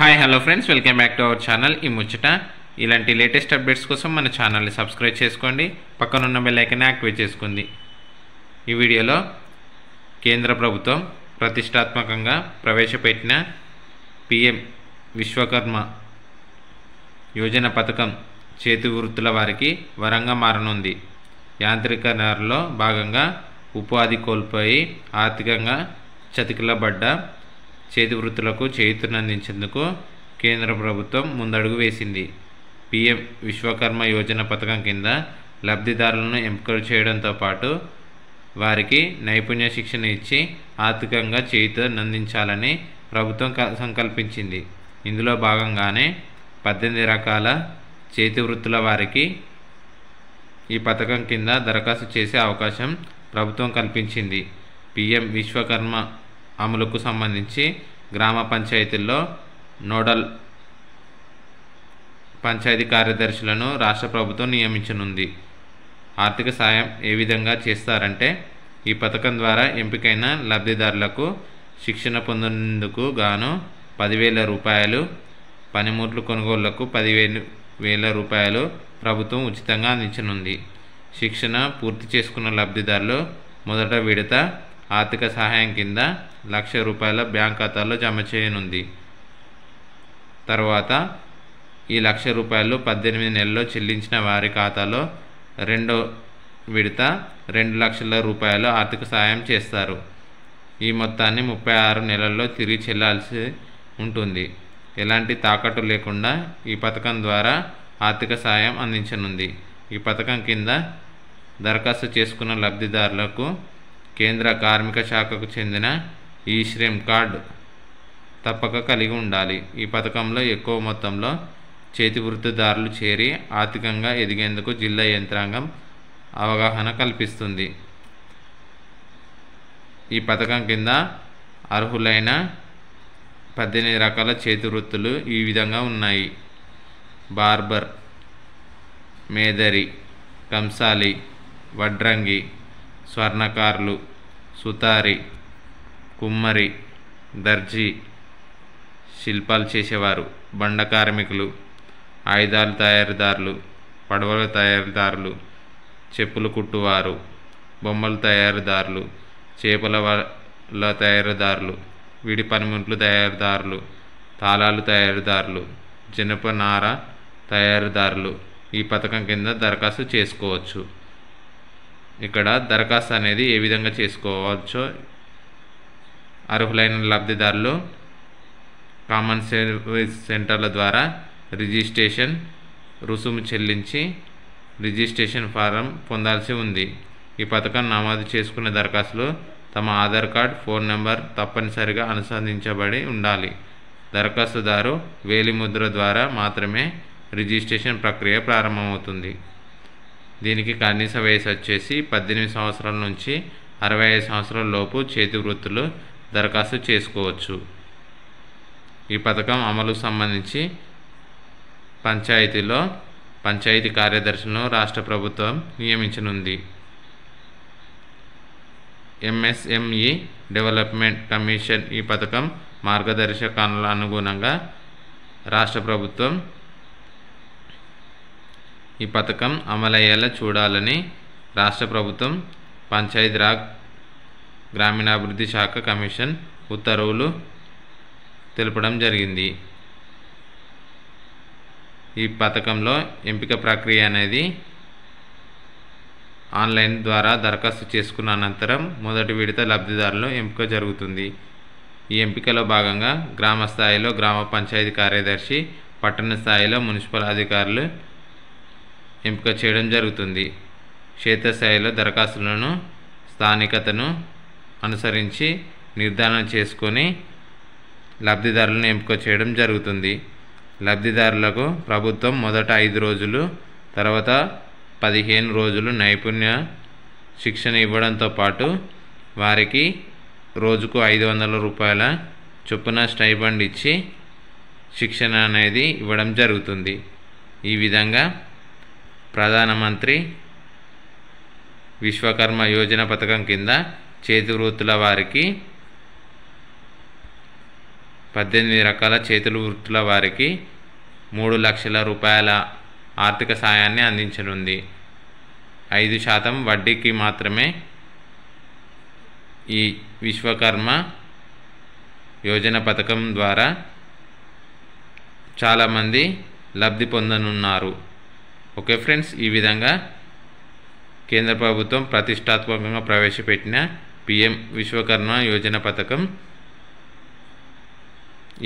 Hi hello friends, welcome back to our channel ఈ ముచ్చట. ఇలాంటి లేటెస్ట్ అప్డేట్స్ కోసం మన ఛానల్ని సబ్స్క్రైబ్ చేసుకోండి, పక్కనున్న బెల్ ఐకాన్ని యాక్టివేట్ చేసుకోండి. ఈ వీడియోలో కేంద్ర ప్రభుత్వం ప్రతిష్టాత్మకంగా ప్రవేశపెట్టిన పిఎం విశ్వకర్మ యోజన పథకం చేతి వృత్తుల వారికి వరంగా మారనుంది. యాంత్రీకరణలో భాగంగా ఉపాధి కోల్పోయి ఆర్థికంగా చతికిలబడ్డ చేతి వృత్తులకు చేయూతనందించేందుకు కేంద్ర ప్రభుత్వం ముందడుగు వేసింది. పిఎం విశ్వకర్మ యోజన పథకం కింద లబ్ధిదారులను ఎంపిక చేయడంతో పాటు వారికి నైపుణ్య శిక్షణ ఇచ్చి ఆర్థికంగా చేయూతనందించాలని ప్రభుత్వం సంకల్పించింది. ఇందులో భాగంగానే 18 రకాల చేతి వృత్తుల వారికి ఈ పథకం కింద దరఖాస్తు చేసే అవకాశం ప్రభుత్వం కల్పించింది. పిఎం విశ్వకర్మ అమలుకు సంబంధించి గ్రామ పంచాయతీల్లో నోడల్ పంచాయతీ కార్యదర్శులను రాష్ట్ర ప్రభుత్వం నియమించనుంది. ఆర్థిక సాయం ఏ విధంగా చేస్తారంటే, ఈ పథకం ద్వారా ఎంపికైన లబ్ధిదారులకు శిక్షణ పొందేందుకు గాను 10,000 రూపాయలు, పనిముట్లు కొనుగోళ్లకు 10,000 రూపాయలు ప్రభుత్వం ఉచితంగా అందించనుంది. శిక్షణ పూర్తి చేసుకున్న లబ్ధిదారులు మొదట విడత ఆర్థిక సహాయం కింద 1,00,000 రూపాయల బ్యాంక్ ఖాతాలో జమ చేయనుంది. తర్వాత ఈ 1,00,000 రూపాయలు 18 నెలల్లో చెల్లించిన వారి ఖాతాలో రెండో విడత 2,00,000 రూపాయలు ఆర్థిక సహాయం చేస్తారు. ఈ మొత్తాన్ని 36 నెలల్లో తిరిగి చెల్లాల్సి ఉంటుంది. ఎలాంటి తాకట్టు లేకుండా ఈ పథకం ద్వారా ఆర్థిక సహాయం అందించనుంది. ఈ పథకం కింద దరఖాస్తు చేసుకున్న లబ్ధిదారులకు కేంద్ర కార్మిక శాఖకు చెందిన ఈ-శ్రమ్ కార్డు తప్పక కలిగి ఉండాలి. ఈ పథకంలో ఎక్కువ మొత్తంలో చేతి వృత్తిదారులు చేరి ఆర్థికంగా ఎదిగేందుకు జిల్లా యంత్రాంగం అవగాహన కల్పిస్తుంది. ఈ పథకం కింద అర్హులైన 18 రకాల చేతి వృత్తులు ఈ విధంగా ఉన్నాయి: బార్బర్, మేదరి, కంసాలి, వడ్రంగి, స్వర్ణకారులు, సుతారి, కుమ్మరి, దర్జీ, శిల్పాలు చేసేవారు, బండ కార్మికులు, ఆయుధాల తయారీదారులు, పడవల తయారీదారులు, చెప్పులు కుట్టువారు, బొమ్మల తయారీదారులు, చేపల వల తయారీదారులు, విడి పనిముట్లు తయారీదారులు, తాళాలు తయారీదారులు, జనపనార తయారీదారులు ఈ పథకం కింద దరఖాస్తు చేసుకోవచ్చు. ఇక్కడ దరఖాస్తు అనేది ఏ విధంగా చేసుకోవచ్చో, అర్హులైన లబ్ధిదారులు కామన్ సర్వీస్ సెంటర్ల ద్వారా రిజిస్ట్రేషన్ రుసుము చెల్లించి రిజిస్ట్రేషన్ ఫారం పొందాల్సి ఉంది. ఈ పథకం నమోదు చేసుకున్న దరఖాస్తులు తమ ఆధార్ కార్డ్, ఫోన్ నెంబర్ తప్పనిసరిగా అనుసంధానించబడి ఉండాలి. దరఖాస్తుదారు వేలిముద్ర ద్వారా మాత్రమే రిజిస్ట్రేషన్ ప్రక్రియ ప్రారంభమవుతుంది. దీనికి కనీస వయసు వచ్చేసి 18 సంవత్సరాల నుంచి 65 సంవత్సరాల లోపు చేతి వృత్తులు దరఖాస్తు చేసుకోవచ్చు. ఈ పథకం అమలుకు సంబంధించి పంచాయతీలో పంచాయతీ కార్యదర్శులను రాష్ట్ర ప్రభుత్వం నియమించనుంది. ఎంఎస్ఎంఈ డెవలప్మెంట్ కమిషన్ ఈ పథకం మార్గదర్శకాల అనుగుణంగా రాష్ట్ర ప్రభుత్వం ఈ పథకం అమలయ్యేలా చూడాలని రాష్ట్ర ప్రభుత్వం పంచాయతీరాజ్ గ్రామీణాభివృద్ధి శాఖ కమిషన్ ఉత్తర్వులు తెలపడం జరిగింది. ఈ పథకంలో ఎంపిక ప్రక్రియ అనేది ఆన్లైన్ ద్వారా దరఖాస్తు చేసుకున్న అనంతరం మొదటి విడత లబ్ధిదారులు ఎంపిక జరుగుతుంది. ఈ ఎంపికలో భాగంగా గ్రామ స్థాయిలో గ్రామ పంచాయతీ కార్యదర్శి, పట్టణ స్థాయిలో మున్సిపల్ అధికారులు ఎంపిక చేయడం జరుగుతుంది. క్షేత్రస్థాయిలో దరఖాస్తులను స్థానికతను అనుసరించి నిర్ధారణ చేసుకొని లబ్ధిదారులను ఎంపిక చేయడం జరుగుతుంది. లబ్ధిదారులకు ప్రభుత్వం మొదట 5 రోజులు, తర్వాత 15 రోజులు నైపుణ్య శిక్షణ ఇవ్వడంతో పాటు వారికి రోజుకు 500 రూపాయల చొప్పున స్టైఫండ్ ఇచ్చి శిక్షణ అనేది ఇవ్వడం జరుగుతుంది. ఈ విధంగా ప్రధానమంత్రి విశ్వకర్మ యోజన పథకం కింద చేతి వృత్తుల వారికి 18 రకాల చేతుల వృత్తుల వారికి 3 లక్షల రూపాయల ఆర్థిక సాయాన్ని అందించనుంది. 5% వడ్డీకి మాత్రమే ఈ విశ్వకర్మ యోజన పథకం ద్వారా చాలామంది లబ్ధి పొందనున్నారు. ఓకే ఫ్రెండ్స్, ఈ విధంగా కేంద్ర ప్రభుత్వం ప్రతిష్టాత్మకంగా ప్రవేశపెట్టిన PM విశ్వకర్మ యోజన పథకం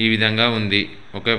ఈ విధంగా ఉంది. ఓకే.